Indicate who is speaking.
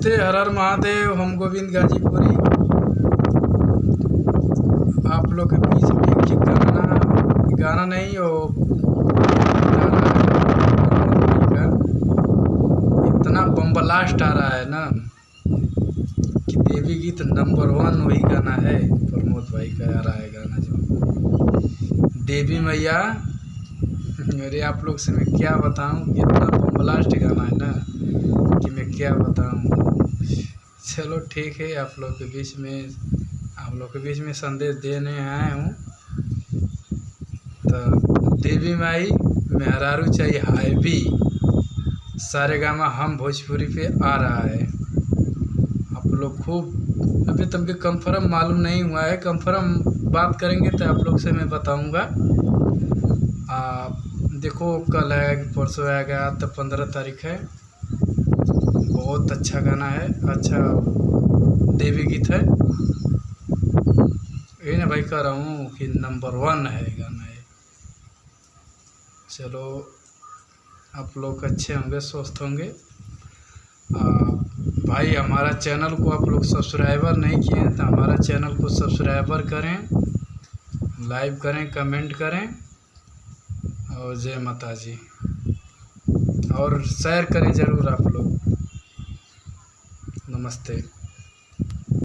Speaker 1: नमस्ते, हर हर महादेव। हम गोविंद गाजीपुरी आप लोग के बीच में एक गाना नहीं हो इतना बम्बलास्ट आ रहा है ना कि देवी गीत नंबर 1 वही गाना है। प्रमोद भाई का आ रहा है गाना जो देवी मैया। अरे आप लोग से मैं क्या बताऊं, इतना बम्बलास्ट गाना है ना कि मैं क्या बताऊं। चलो ठीक है, आप लोग के बीच में संदेश देने आया हूँ। तो देवी माई मेहरारू चाहिए हाय भी सारे गामा हम भोजपुरी पे आ रहा है। आप लोग खूब अभी तक भी कंफर्म मालूम नहीं हुआ है, कंफर्म बात करेंगे तो आप लोग से मैं बताऊंगा। देखो कल है कि परसों आएगा, तो 15 तारीख है। बहुत अच्छा गाना है, अच्छा देवी गीत है। यही ना भाई कह रहा हूँ कि नंबर 1 है गाना है। चलो आप लोग अच्छे होंगे, स्वस्थ होंगे। भाई हमारा चैनल को आप लोग सब्सक्राइबर नहीं किए हैं तो हमारा चैनल को सब्सक्राइबर करें, लाइक करें, कमेंट करें और जय माता जी। और शेयर करें ज़रूर आप लोग। नमस्ते।